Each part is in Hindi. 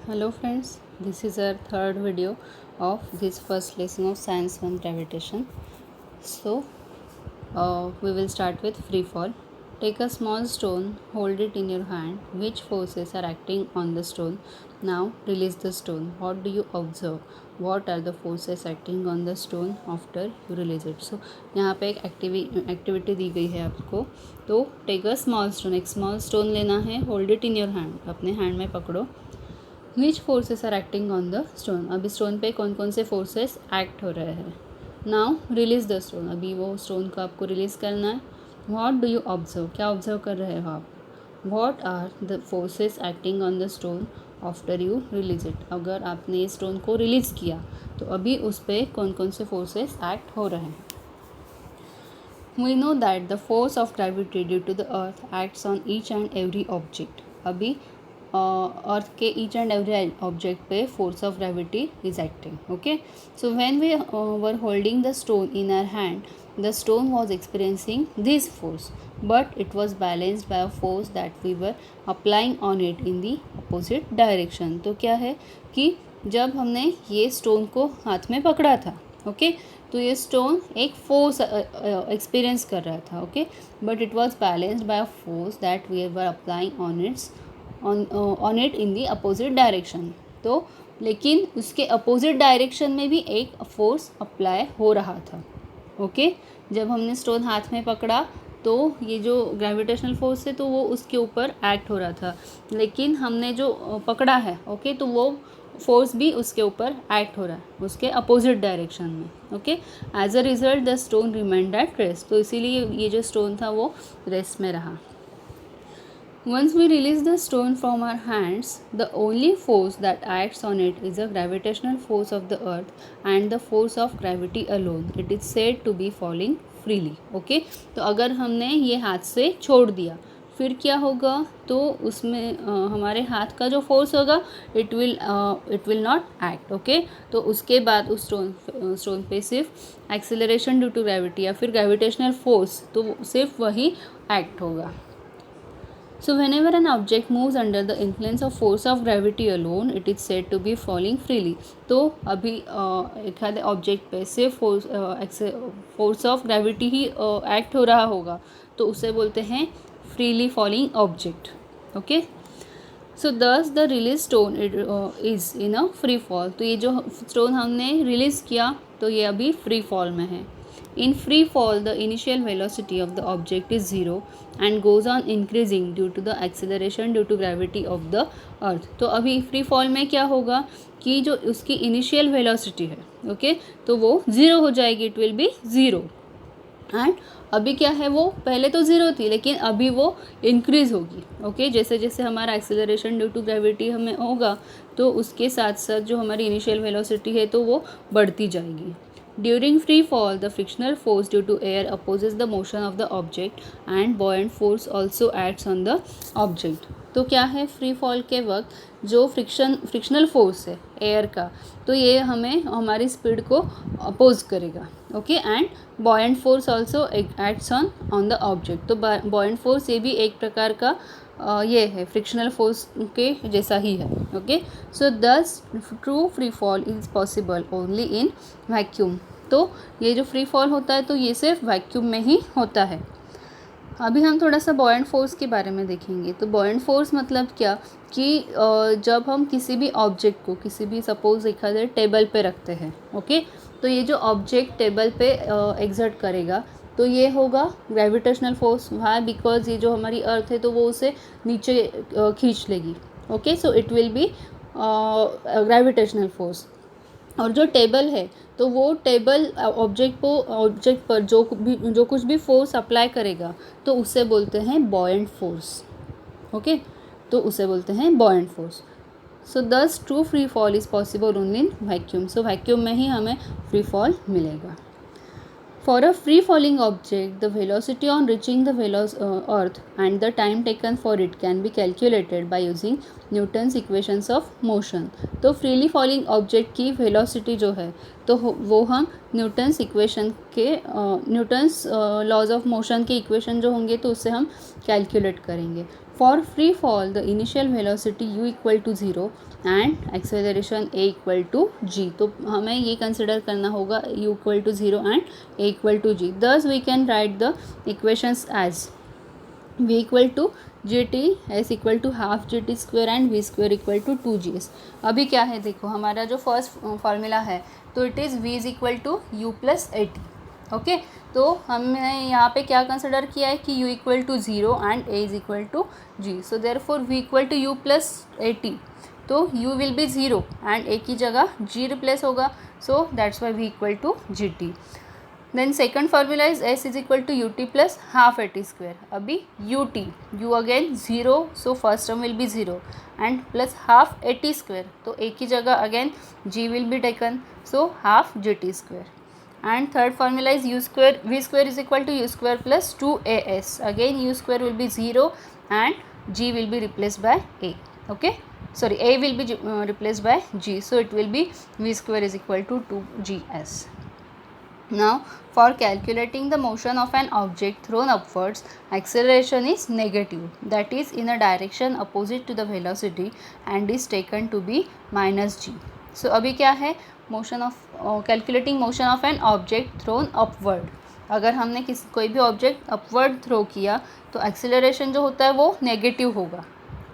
Hello friends, this is our third video of this first lesson of Science 1 Gravitation. So, we will start with free fall. Take a small stone, hold it in your hand. Which forces are acting on the stone? Now release the stone. What do you observe? What are the forces acting on the stone after you release it? So यहाँ पे एक एक्टिविटी दी गई है आपको. तो टेक अ स्मॉल स्टोन, एक स्मॉल स्टोन लेना है. Hold it in your hand, अपने हैंड में पकड़ो. Which forces are acting on the stone? अभी स्टोन पे कौन कौन से फोर्सेस एक्ट हो रहे हैं. नाउ रिलीज द स्टोन, अभी वो स्टोन को आपको रिलीज़ करना है. व्हाट डू यू ऑब्जर्व, क्या ऑब्जर्व कर रहे हो आप. What are the forces acting on the stone after you release it. अगर आपने ये स्टोन को रिलीज़ किया तो अभी उस पर कौन कौन से फोर्सेस एक्ट हो रहे हैं. We know that the force of gravity due to the earth acts on each and every object. अभी अर्थ के ईच एंड एवरी ऑब्जेक्ट पे force of gravity is acting. Okay, so when we were holding the stone in our hand, the stone was experiencing this force, but it was balanced by a force that we were applying on it in the opposite direction. तो क्या है कि जब हमने ये स्टोन को हाथ में पकड़ा था, ओके, तो ये स्टोन एक फोर्स एक्सपीरियंस कर रहा था, okay, but it was balanced by a force that we were applying on it in the opposite direction. तो लेकिन उसके अपोजिट डायरेक्शन में भी एक फोर्स अप्लाई हो रहा था. ओके, जब हमने स्टोन हाथ में पकड़ा तो ये जो ग्रेविटेशनल फोर्स है तो वो उसके ऊपर एक्ट हो रहा था, लेकिन हमने जो पकड़ा है, ओके, तो वो फोर्स भी उसके ऊपर एक्ट हो रहा है उसके अपोजिट डायरेक्शन में. Okay, as a result the stone remained at rest. तो इसीलिए ये जो स्टोन था वो रेस्ट में रहा. Once we release the stone from our hands, the only force that acts on it is the gravitational force of the earth and the force of gravity alone. It is said to be falling freely. Okay? तो अगर हमने ये हाथ से छोड़ दिया फिर क्या होगा, तो उसमें हमारे हाथ का जो फोर्स होगा it will not act. Okay, तो उसके बाद उस स्टोन पे सिर्फ एक्सेलरेशन ड्यू टू ग्रेविटी या फिर ग्रेविटेशनल फोर्स, तो सिर्फ वही एक्ट होगा. So whenever an object moves under the influence of force of gravity alone, it is said to be falling freely. तो अभी एक ऑब्जेक्ट पे सिर्फ force of gravity he act हो रहा होगा तो उसे बोलते हैं फ्रीली फॉलिंग ऑब्जेक्ट. ओके, सो दस the release stone is in a free fall. तो ये जो स्टोन हमने रिलीज़ किया तो ये अभी फ्री फॉल में है. In free fall, the initial velocity of the object is 0 and goes on increasing due to the acceleration due to gravity of the earth. तो अभी free fall में क्या होगा कि जो उसकी initial velocity है, ओके, तो वो 0 हो जाएगी. it will be 0. एंड अभी क्या है, वो पहले तो 0 थी लेकिन अभी वो इंक्रीज़ होगी. ओके, जैसे जैसे हमारा एक्सेलरेशन ड्यू टू ग्रेविटी हमें होगा तो उसके साथ साथ जो हमारी इनिशियल वेलोसिटी है तो वो बढ़ती जाएगी. During free fall, the frictional force due to air opposes the motion of the object and buoyant force also acts on the object. तो क्या है, फ्री फॉल के वक्त जो फ्रिक्शनल फोर्स है एयर का, तो ये हमें हमारी स्पीड को अपोज करेगा. Okay, and buoyant force also acts on the object. तो बॉयंट फोर्स ये भी एक प्रकार का ये है फ्रिक्शनल फोर्स के जैसा ही है. Okay, so thus true free fall is possible only in vacuum. तो ये जो फ्री फॉल होता है तो ये सिर्फ वैक्यूम में ही होता है. अभी हम थोड़ा सा बॉयंट फोर्स के बारे में देखेंगे. तो बॉयंट फोर्स मतलब क्या कि जब हम किसी भी ऑब्जेक्ट को किसी भी सपोज देखा जाए टेबल पे रखते हैं, ओके, तो ये जो ऑब्जेक्ट टेबल पे एग्जर्ट करेगा तो ये होगा ग्रेविटेशनल फोर्स. वाई, बिकॉज ये जो हमारी अर्थ है तो वो उसे नीचे खींच लेगी. Okay, so it will B gravitational force. और जो टेबल है तो वो टेबल ऑब्जेक्ट पर जो कुछ भी फोर्स अप्लाई करेगा तो उसे बोलते हैं बॉयंट फोर्स. ओके, तो उसे बोलते हैं buoyant force. So thus true free fall is possible only in vacuum. So vacuum में ही हमें फ्री फॉल मिलेगा. For a free-falling object, the velocity on reaching the earth and the time taken for it can be calculated by using Newton's equations of motion. तो freely falling object की velocity जो है तो वो हम न्यूटन्स इक्वेशन के न्यूटन्स लॉज ऑफ मोशन के इक्वेशन जो होंगे तो उससे हम कैलकुलेट करेंगे. For free fall, the initial velocity u equal to 0 and acceleration a equal to g. तो हमें ये कंसिडर करना होगा u equal to 0 and a equal to g. Thus we can write the equations as v equal to gt, s equal to half g t square and v square equal to 2gs. अभी क्या है देखो, हमारा जो फर्स्ट फार्मूला है तो it is v is equal to u plus a t. Okay, तो हमने यहाँ पे क्या कंसिडर किया है कि u equal to 0 and a is equal to g. So therefore v equal to u plus a t, तो u will be 0 and a की जगह g रिप्लेस होगा. So that's why v equal to g t. Then second formula is s is equal to ut plus half at square. अभी ut, u again 0, so first term will be 0 and plus half at square, तो a की जगह again g will be taken, so half gt square. And third formula is u square, v square is equal to u square plus 2as. Again u square will be 0 and g will be replaced by a. Okay, sorry, a will be replaced by g, so it will be v square is equal to 2gs. Now, for calculating the motion of an object thrown upwards, acceleration is negative, that is in a direction opposite to the velocity and is taken to be minus g. So, अभी क्या है, motion of calculating motion of an object throne upward. अगर हमने कोई भी ऑब्जेक्ट अपवर्ड थ्रो किया तो एक्सेलरेशन जो होता है वो नेगेटिव होगा.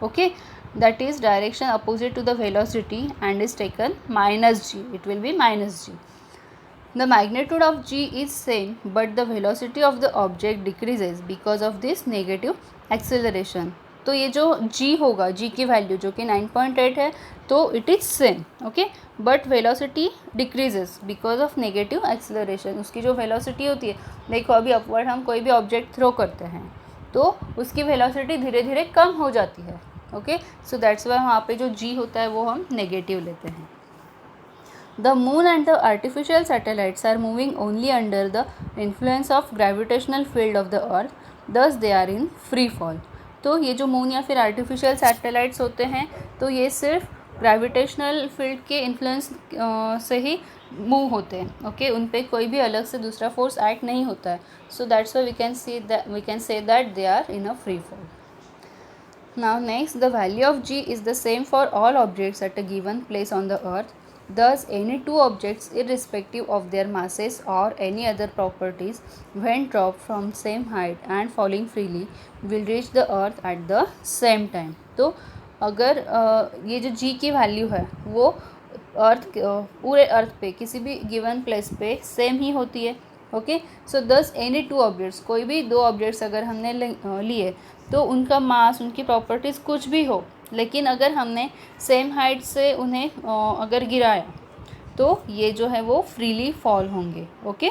Okay, that is direction opposite to the velocity and is taken minus g. It will be minus g. The magnitude of g is same but the velocity of the object decreases because of this negative acceleration. तो ये जो g होगा, g की वैल्यू जो कि 9.8 है, तो it is same. Okay, but velocity decreases because of negative acceleration. उसकी जो वेलोसिटी होती है, देखो अभी अपवर्ड हम कोई भी ऑब्जेक्ट थ्रो करते हैं तो उसकी वेलोसिटी धीरे धीरे कम हो जाती है. ओके, सो दैट्स वाई वहाँ पे जो g होता है वो हम नेगेटिव लेते हैं. The moon and the artificial satellites are moving only under the influence of gravitational field of the earth, thus they are in free fall. तो ये जो मून या फिर आर्टिफिशियल सैटेलाइट्स होते हैं तो ये सिर्फ ग्रेविटेशनल फील्ड के इन्फ्लुएंस से ही मूव होते हैं. ओके, उन पे कोई भी अलग से दूसरा फोर्स एक्ट नहीं होता है. So that's why we can say that they are in a free fall. Now next, the value of g is the same for all objects at a given place on the earth. Thus, any two objects, irrespective of their masses or any other properties, when dropped from same height and falling freely, will reach the earth at the same time. तो अगर ये जो g की वैल्यू है वो पूरे अर्थ पे किसी भी गिवन प्लेस पे सेम ही होती है. ओके, सो दस एनी टू ऑब्जेक्ट्स, कोई भी दो ऑब्जेक्ट्स अगर हमने लिए तो उनका मास, उनकी प्रॉपर्टीज़ कुछ भी हो, लेकिन अगर हमने सेम हाइट से उन्हें अगर गिराया तो ये जो है वो फ्रीली फॉल होंगे. Okay,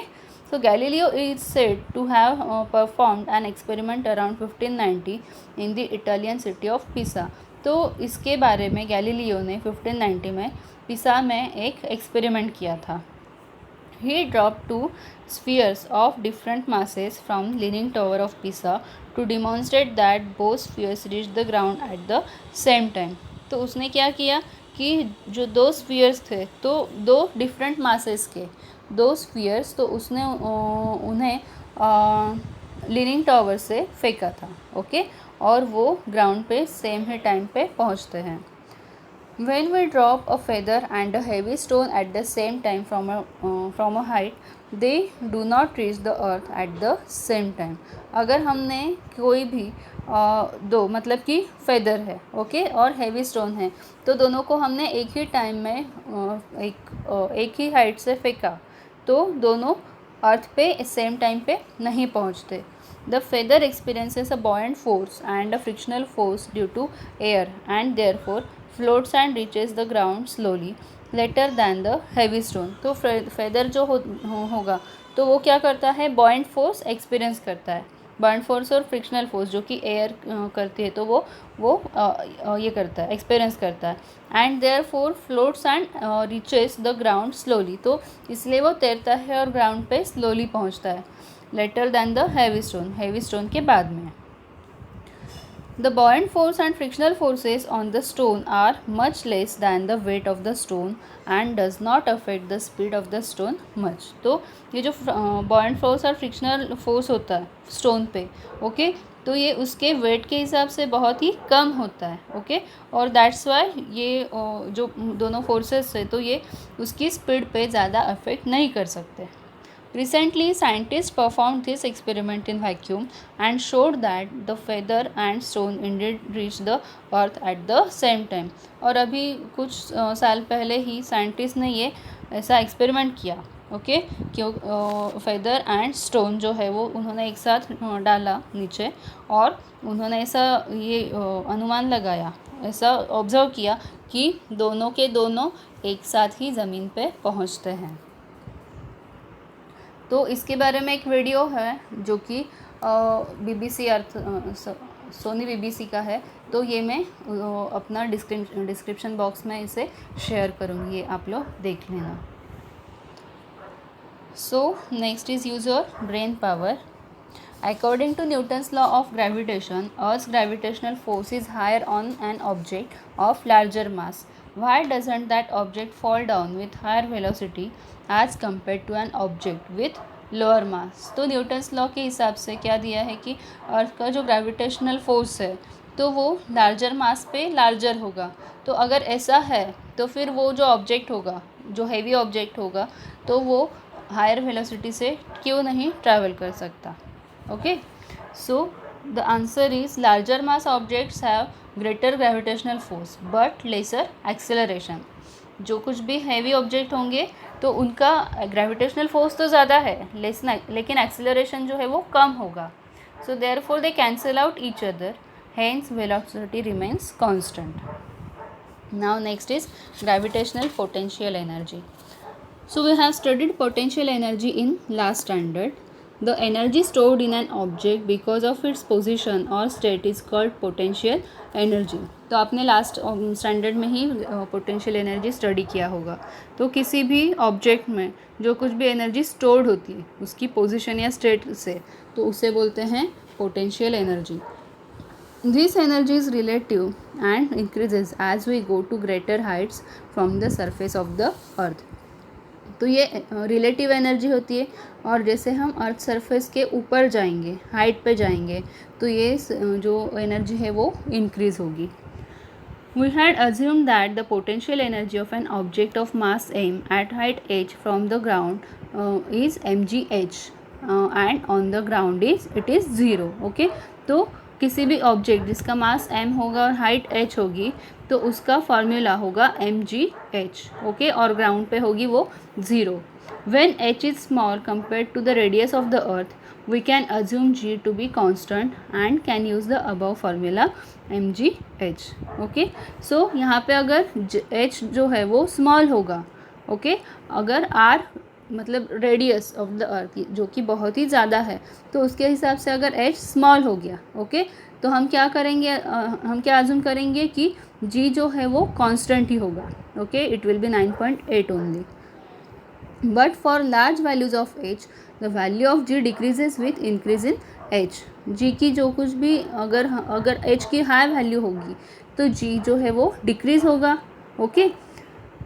so Galileo is said to have performed an experiment around 1590 in the Italian city of Pisa. तो इसके बारे में गैलीलियो ने 1590 में पिसा में एक एक्सपेरिमेंट किया था. He dropped two spheres of different masses from Leaning Tower of Pisa to demonstrate that both spheres reached the ground at the same time. तो उसने क्या किया कि जो दो स्फीयर्स थे, तो दो डिफरेंट मासेस के दो स्फीयर्स, तो उसने उन्हें लीनिंग टावर से फेंका था. ओके, और वो ग्राउंड पे सेम ही टाइम पे पहुंचते हैं. When we drop a feather and a heavy stone at the same time from a height, they do not reach the earth at the same time. अगर हमने कोई भी दो, मतलब कि फेदर है, ओके, और हैवी स्टोन है, तो दोनों को हमने एक ही टाइम में एक ही हाइट से फेंका तो दोनों अर्थ पे सेम टाइम पे नहीं पहुंचते. The feather experiences a buoyant force and a frictional force due to air and therefore floats and reaches the ground slowly later than the heavy stone. तो feather जो होगा तो वो क्या करता है, buoyant force एक्सपीरियंस करता है. buoyant force और frictional force जो कि एयर करती है तो वो ये करता है, एक्सपीरियंस करता है. and therefore floats and reaches the ground slowly. तो इसलिए वो तैरता है और ग्राउंड पे स्लोली पहुंचता है. later than the heavy stone के बाद में. The buoyant force and frictional forces on the stone are much less than the weight of the stone and does not affect the speed of the stone much. तो ये जो buoyant force और frictional force होता है stone पे, ओके, तो ये उसके वेट के हिसाब से बहुत ही कम होता है, ओके, और दैट्स वाई ये जो दोनों फोर्सेस है तो ये उसकी स्पीड पे ज़्यादा अफेक्ट नहीं कर सकते. Recently, scientists performed this experiment in vacuum and showed that the feather and stone indeed reached the earth at the same time. और अभी कुछ साल पहले ही साइंटिस्ट ने ये ऐसा एक्सपेरिमेंट किया, ओके, क्यों फेदर एंड स्टोन जो है वो उन्होंने एक साथ डाला नीचे और उन्होंने ऐसा ये अनुमान लगाया, ऐसा ऑब्जर्व किया कि दोनों के दोनों एक साथ ही ज़मीन पे पहुंचते हैं. तो इसके बारे में एक वीडियो है जो कि BBC अर्थ सोनी BBC का है, तो ये मैं अपना डिस्क्रिप्शन बॉक्स में इसे शेयर करूँगी, ये आप लोग देख लेना. So next is use your brain power. According to Newton's law of gravitation, Earth's gravitational force is higher on an object of larger mass. Why doesn't that object fall down with higher velocity as compared to an object with lower mass? तो न्यूटन्स लॉ के हिसाब से क्या दिया है कि अर्थ का जो ग्रेविटेशनल फोर्स है तो वो लार्जर मास पे लार्जर होगा. तो अगर ऐसा है तो फिर वो जो ऑब्जेक्ट होगा, जो हैवी ऑब्जेक्ट होगा, तो वो हायर वेलोसिटी से क्यों नहीं ट्रैवल कर सकता. Okay, so the answer is larger mass objects have greater gravitational force but lesser acceleration. जो कुछ भी हैवी ऑब्जेक्ट होंगे तो उनका ग्रेविटेशनल फोर्स तो ज़्यादा है लेकिन एक्सेलरेशन जो है वो कम होगा. So therefore they cancel out each other, hence velocity remains constant. Now next is gravitational potential energy. So we have studied potential energy in last standard. The energy stored in an object because of its position or state is called potential energy. तो आपने लास्ट स्टैंडर्ड में ही पोटेंशियल एनर्जी स्टडी किया होगा. तो किसी भी ऑब्जेक्ट में जो कुछ भी एनर्जी स्टोर्ड होती है उसकी पोजीशन या स्टेट से, तो उसे बोलते हैं potential energy. This energy is relative and increases as we go to greater heights from the surface of the earth. तो ये रिलेटिव एनर्जी होती है और जैसे हम अर्थ सरफेस के ऊपर जाएंगे, हाइट पे जाएंगे, तो ये जो एनर्जी है वो इंक्रीज होगी. We had assume that the potential energy of an object of mass m at height h from the ground is mgh and on the ground it is 0. Okay, तो किसी भी ऑब्जेक्ट जिसका मास m होगा और हाइट h होगी तो उसका फार्मूला होगा mgh, ओके, और ग्राउंड पे होगी वो 0. When h is small compared to the radius of the earth we can assume g to be constant and can use the above formula mgh. Okay, so यहाँ पे अगर h जो है वो स्मॉल होगा, ओके, अगर r मतलब रेडियस ऑफ द अर्थ जो कि बहुत ही ज़्यादा है तो उसके हिसाब से अगर h स्मॉल हो गया, ओके, तो हम क्या करेंगे, हम क्या अज्यूम करेंगे कि g जो है वो कांस्टेंट ही होगा, okay, it will B 9.8 only. But for large values of h the value of g decreases with increase in h. g की जो कुछ भी अगर h की हाई वैल्यू होगी तो g जो है वो डिक्रीज होगा, okay.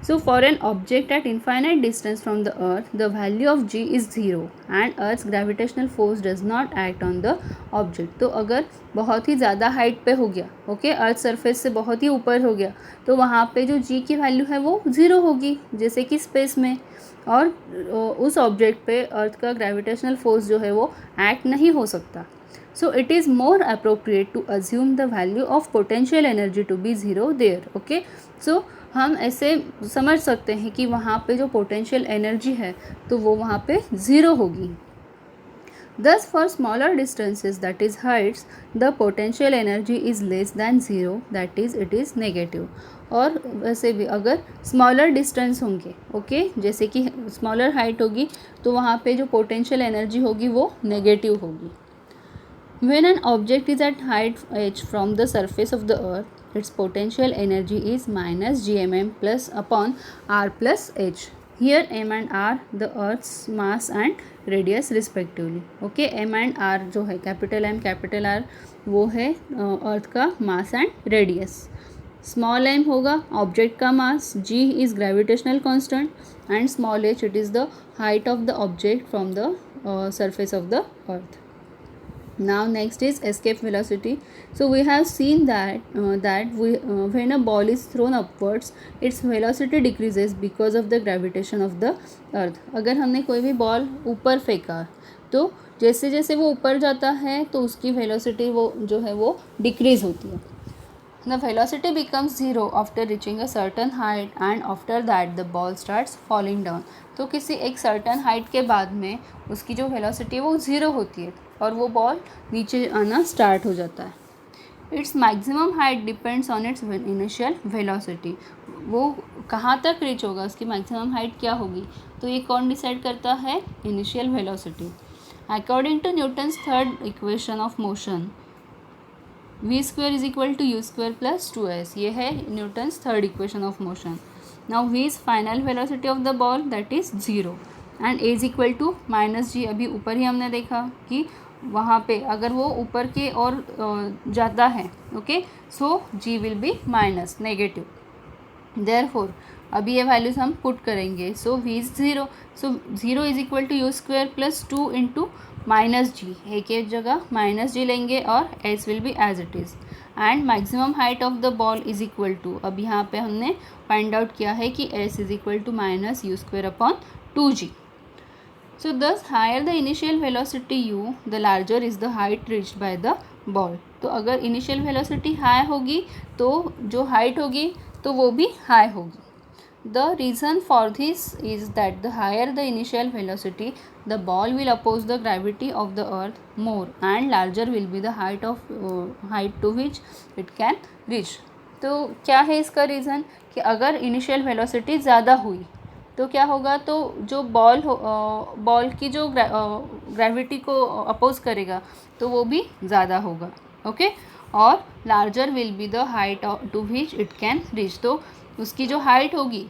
So for an object at infinite distance from the earth, the value of g is 0 and earth's gravitational force does not act on the object. तो अगर बहुत ही ज़्यादा हाइट पे हो गया, ओके, अर्थ सरफेस से बहुत ही ऊपर हो गया, तो वहाँ पे जो g की वैल्यू है वो 0 होगी जैसे कि स्पेस में, और उस ऑब्जेक्ट पे अर्थ का ग्रेविटेशनल फोर्स जो है वो एक्ट नहीं हो सकता. So it is more appropriate to assume the value of potential energy to be 0 there. Okay, so हम ऐसे समझ सकते हैं कि वहाँ पे जो पोटेंशियल एनर्जी है तो वो वहाँ पे 0 होगी. Thus for smaller distances, that is heights, the potential energy is less than 0, that is it is negative. और वैसे भी अगर स्मॉलर डिस्टेंस होंगे, ओके, जैसे कि स्मॉलर हाइट होगी तो वहाँ पे जो पोटेंशियल एनर्जी होगी वो नेगेटिव होगी. When an object is at height h from the surface of the earth, its potential energy is minus gmm plus upon r plus h. Here m and r the earth's mass and radius respectively. Okay, m and r जो है कैपिटल m कैपिटल r वो है अर्थ का mass and radius. Small m होगा ऑब्जेक्ट का मास, g is gravitational constant and small h it is the height of the object from the surface of the earth. Now next is escape velocity. So we have seen that when a ball is thrown upwards, its velocity decreases because of the gravitation of the earth. अगर हमने कोई भी बॉल ऊपर फेंका तो जैसे जैसे वो ऊपर जाता है तो उसकी वेलोसिटी वो जो है वो डिक्रीज होती है. The velocity becomes zero after reaching a certain height and after that the ball starts falling down. तो किसी एक सर्टन हाइट के बाद में उसकी जो वेलोसिटी है वो ज़ीरो होती है और वो बॉल नीचे आना स्टार्ट हो जाता है. Its maximum height depends on it's initial velocity. वो कहाँ तक रीच होगा, उसकी मैक्सिमम हाइट क्या होगी, तो ये कौन डिसाइड करता है, initial velocity. According to Newton's third equation of motion v square is equal to u square plus 2s. ये है Newton's third equation of motion. Now v is final velocity of the ball that is 0 and a is equal to minus g. अभी ऊपर ही हमने देखा कि वहाँ पे अगर वो ऊपर के और जाता है okay so g will be minus negative. Therefore अभी ये वैल्यूज हम पुट करेंगे. So v is 0. So 0 is equal to u square plus 2 into minus g. A के जगह माइनस जी लेंगे और s will be as it is. And maximum height of the ball is equal to, अब यहाँ पे हमने फाइंड आउट किया है कि s is equal to minus you square upon 2g. So thus higher the initial velocity u the larger is the height reached by the ball. तो अगर इनिशियल वेलोसिटी हाई होगी तो जो हाइट होगी तो वो भी हाई होगी. The reason for this is that the higher the initial velocity, the ball will oppose the gravity of the earth more and larger will be the height to which it can reach. तो क्या है इसका रीज़न कि अगर इनिशियल वेलोसिटी ज़्यादा हुई तो क्या होगा, तो जो बॉल की जो ग्रेविटी को अपोज करेगा तो वो भी ज़्यादा होगा. ओके और larger will be the height to which it can reach. तो उसकी जो हाइट होगी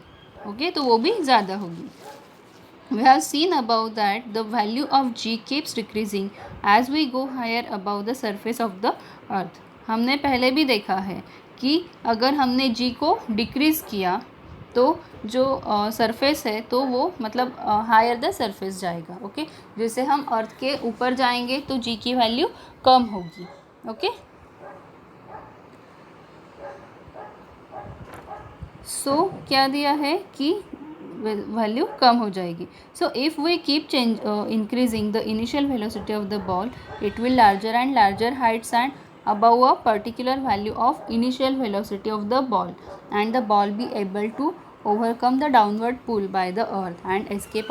ओके तो वो भी ज़्यादा होगी. We have seen about that the value of g keeps decreasing as we go higher above the surface of the earth. हमने पहले भी देखा है कि अगर हमने जी को डिक्रीज़ किया तो जो सरफेस है तो वो मतलब हायर द सरफेस जाएगा. ओके जैसे हम अर्थ के ऊपर जाएंगे तो जी की वैल्यू कम होगी. ओके सो क्या दिया है कि वैल्यू कम हो जाएगी. So if we keep increasing the initial velocity of the ball it will larger and larger heights and above a particular value of initial velocity of the ball and the ball be able to overcome the downward pull by the earth and escape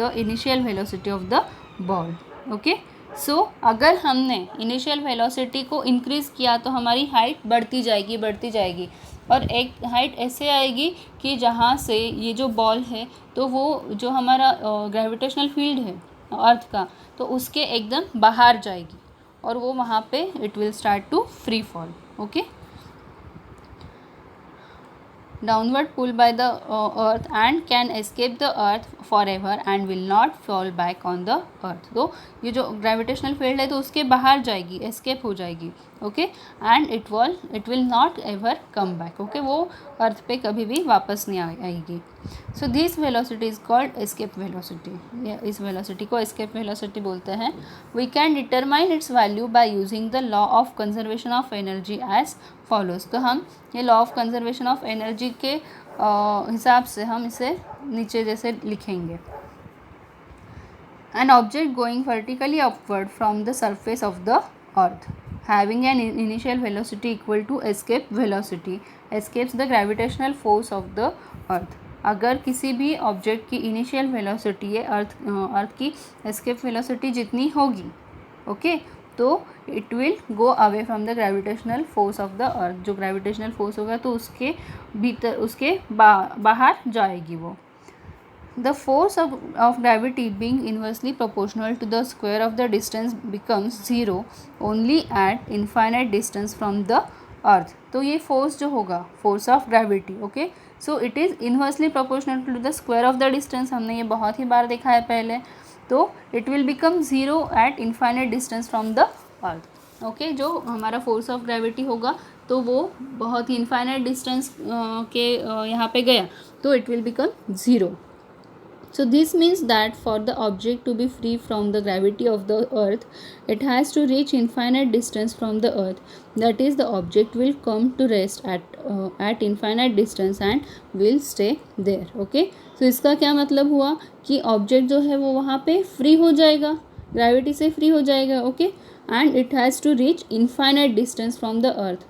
the initial velocity of the ball. okay so अगर हमने इनिशियल वेलोसिटी को इंक्रीज़ किया तो हमारी हाइट बढ़ती जाएगी और एक हाइट ऐसे आएगी कि जहाँ से ये जो बॉल है तो वो जो हमारा ग्रेविटेशनल फील्ड है अर्थ का तो उसके एकदम बाहर जाएगी और वो वहाँ पे it will start to free fall. Okay downward pull by the earth and can escape the earth forever and will not fall back on the earth. तो ये जो ग्रेविटेशनल फील्ड है तो उसके बाहर जाएगी, एस्केप हो जाएगी. Okay and it will not ever come back. Okay वो अर्थ पे कभी भी वापस नहीं आएगी. So this velocity is called escape velocity. इस वेलोसिटी को एस्केप वेलोसिटी बोलते हैं. We can determine its value by using the law of conservation of energy as follows. तो हम ये law of conservation of energy के हिसाब से हम इसे नीचे जैसे लिखेंगे. An object going vertically upward from the surface of the earth having an initial velocity equal to escape velocity escapes the gravitational force of the earth. अगर किसी भी ऑब्जेक्ट की इनिशियल वेलोसिटी है अर्थ की एस्केप वेलोसिटी जितनी होगी ओके तो it will go away from the gravitational force of the अर्थ. जो ग्रेविटेशनल फोर्स होगा तो उसके भीतर उसके बाहर जाएगी वो. The force of gravity being inversely proportional to the square of the distance becomes zero only at infinite distance from the earth. तो ये फोर्स जो होगा, force of gravity, okay, so it is inversely proportional to the square of the distance. हमने ये बहुत ही बार देखा है पहले। तो it will become zero at infinite distance from the earth, okay. जो हमारा फोर्स ऑफ ग्रेविटी होगा तो वो बहुत ही इन्फाइनाइट डिस्टेंस के यहाँ पे गया, तो it will become zero. So this means that for the object to be free from the gravity of the earth, it has to reach infinite distance from the earth. That is, the object will come to rest at infinite distance and will stay there. Okay? So इसका क्या मतलब हुआ कि ऑब्जेक्ट जो है वो वहाँ पे फ्री हो जाएगा, ग्रेविटी से फ्री हो जाएगा, okay, and it has to reach infinite distance from the earth.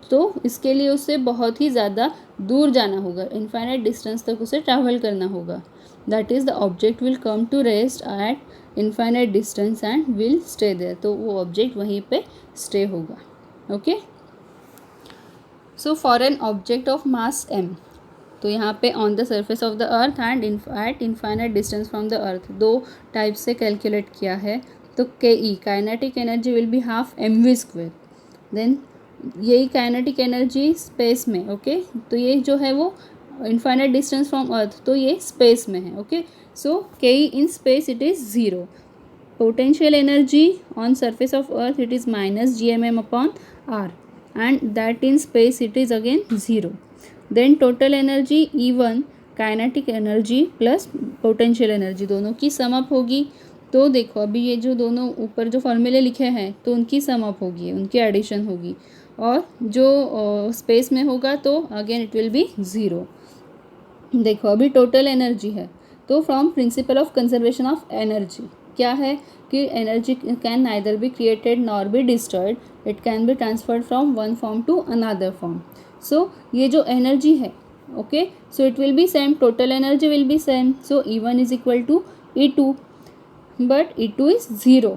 तो इसके लिए उसे बहुत ही ज़्यादा दूर जाना होगा, इन्फाइनाइट डिस्टेंस तक उसे ट्रैवल करना होगा। That is the object will come to rest at infinite distance and will stay there. तो वो ऑब्जेक्ट वहीं पे स्टे होगा, okay. So for an object of mass m, तो यहाँ पे on the surface of the earth and at infinite distance from the earth, दो टाइप से कैलकुलेट किया है। तो K kinetic energy will be half mv²। Then यही काइनेटिक एनर्जी स्पेस में, ओके, तो ये जो है वो इन्फाइनाइट डिस्टेंस फ्रॉम अर्थ, तो ये स्पेस में है, okay. So K in space it is zero. Potential energy on surface of earth it is -gmm/r and that in space it is again zero. Then total energy E1 kinetic energy plus potential energy दोनों की सम अप होगी। तो देखो अभी ये जो दोनों ऊपर जो फॉर्मूले लिखे हैं तो उनकी सम अप होगी, उनकी एडिशन होगी, और जो स्पेस में होगा तो again it will be zero. देखो अभी टोटल एनर्जी है, तो from principle of conservation of energy क्या है कि energy can neither be created nor be destroyed, it can be transferred from one form to another form. So ये जो एनर्जी है, okay, so it will be same, total energy will be same. So E1 is equal to E2, but E2 is 0,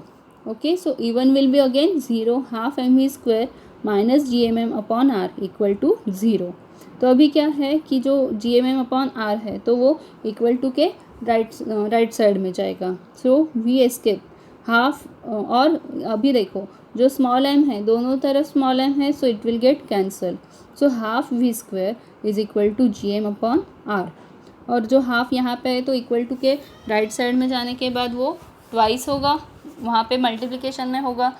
okay, so E1 will be again 0, half mv² minus gmm/r equal to 0। तो अभी क्या है कि जो gmm/r है तो वो इक्वल टू के राइट साइड में जाएगा। सो वी एस्केप हाफ, और अभी देखो जो स्मॉल m है दोनों तरफ स्मॉल m है, so it will get cancel. So half v² is equal to gm/r, और जो हाफ यहाँ पे है तो इक्वल टू के राइट साइड में जाने के बाद वो ट्वाइस होगा, वहाँ पे मल्टीप्लिकेशन में होगा।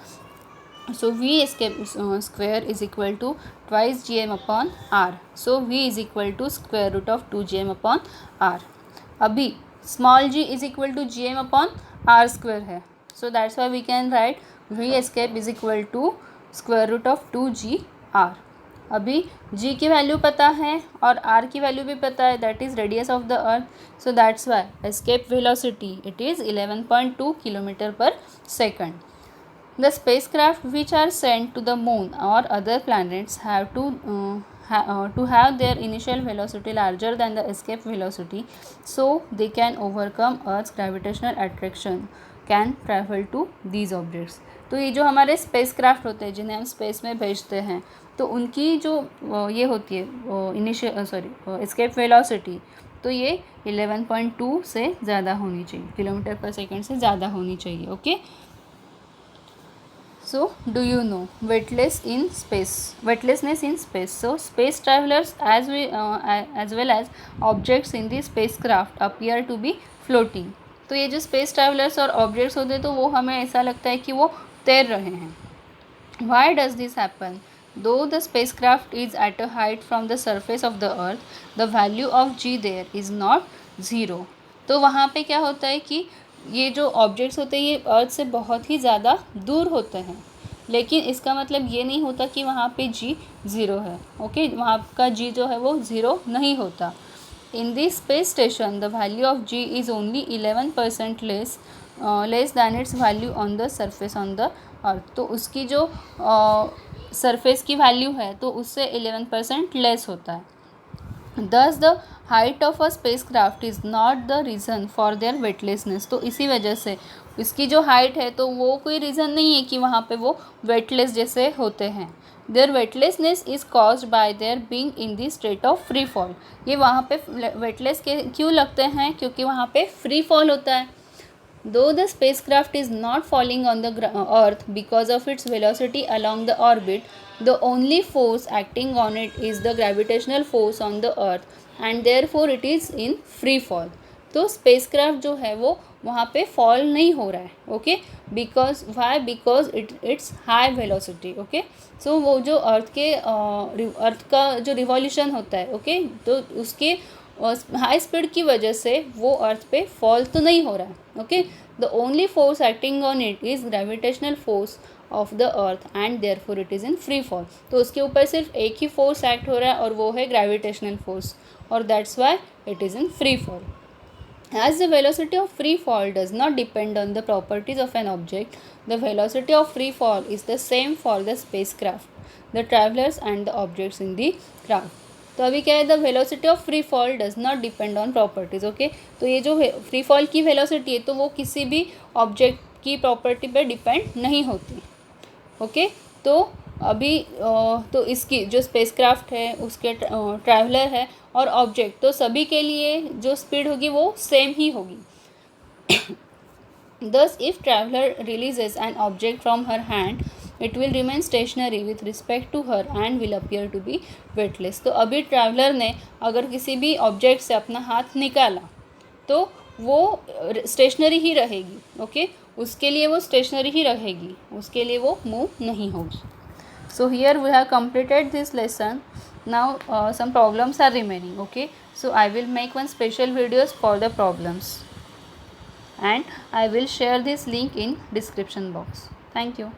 So v escape square is equal to twice gm/r। So v is equal to square root of 2gm/r। अभी small g is equal to gm/r² है, so that's why we can write v escape is equal to square root of 2gr। अभी g की वैल्यू पता है और r की वैल्यू भी पता है, that is radius of the earth. So that's why escape velocity it is 11.2 km/s। The spacecraft which are sent to the moon और other planets have to have their initial velocity larger than the escape velocity, so they can overcome Earth's gravitational attraction, can travel to these objects। तो ये जो हमारे स्पेस क्राफ्ट होते हैं जिन्हें हम स्पेस में भेजते हैं, तो उनकी जो ये होती है इनिशियल एस्केप वेलोसिटी, तो ये 11.2 से ज़्यादा होनी चाहिए, km/s से ज़्यादा होनी चाहिए, okay. So do you know weightlessness in space? So space travelers as well as objects in the spacecraft appear to be floating। तो ये जो स्पेस ट्रैवलर्स और ऑब्जेक्ट्स होते हैं तो वो हमें ऐसा लगता है कि वो तैर रहे हैं। Why does this happen? Though the spacecraft is at a height from the surface of the earth, the value of g there is not zero। तो वहाँ पे क्या होता है कि ये जो ऑब्जेक्ट्स होते हैं ये अर्थ से बहुत ही ज़्यादा दूर होते हैं, लेकिन इसका मतलब ये नहीं होता कि वहाँ पे जी ज़ीरो है, ओके, वहाँ का जी जो है वो ज़ीरो नहीं होता। In this space station the value of g is only 11% less than its value on the surface on the earth. तो उसकी जो सरफेस की वैल्यू है तो उससे 11% लेस होता है। Thus the height of a spacecraft is not the reason for their weightlessness। तो इसी वजह से इसकी जो हाइट है तो वो कोई रीज़न नहीं है कि वहाँ पे वो वेटलेस जैसे होते हैं। Their weightlessness is caused by their being in the state of free fall। ये वहाँ पे वेटलेस के क्यों लगते हैं? क्योंकि वहाँ पे फ्री फॉल होता है। Though the spacecraft is not falling on the Earth because of its velocity along the orbit, the only force acting on it is the gravitational force on the Earth and therefore it is in free fall. तो स्पेसक्राफ्ट जो है वो वहाँ पे फॉल नहीं हो रहा है, okay, because why, because it's high velocity, okay. So वो जो अर्थ का जो रिवॉल्यूशन होता है, ओके, तो उसके हाई स्पीड की वजह से वो अर्थ पे फॉल तो नहीं हो रहा है, okay. The only force acting on it is gravitational force of the earth and therefore it is in free fall. तो उसके ऊपर सिर्फ एक ही फोर्स एक्ट हो रहा है और वो है ग्रेविटेशनल फोर्स, और that's why it is in free fall. As the velocity of free fall does not depend on the properties of an object, the velocity of free fall is the same for the spacecraft, the travelers and the objects in the craft. तो अभी क्या है, the velocity of free fall does not depend on properties, okay. तो ये जो फ्री फॉल की वेलोसिटी है तो वो किसी भी ऑब्जेक्ट की प्रॉपर्टी पे डिपेंड नहीं होती, ओके. तो अभी तो इसकी जो स्पेसक्राफ्ट है उसके ट्रैवलर है और ऑब्जेक्ट, तो सभी के लिए जो स्पीड होगी वो सेम ही होगी. Thus, if traveler releases an object from her hand, it will remain stationary with respect to her and will appear to be weightless. तो अभी ट्रैवलर ने अगर किसी भी ऑब्जेक्ट से अपना हाथ निकाला तो वो स्टेशनरी ही रहेगी, ओके. उसके लिए वो स्टेशनरी ही रहेगी, उसके लिए वो मूव नहीं होगी. So here we have completed this lesson. Now some problems are remaining, okay. So I will make one special videos for the problems and I will share this link in description box. Thank you.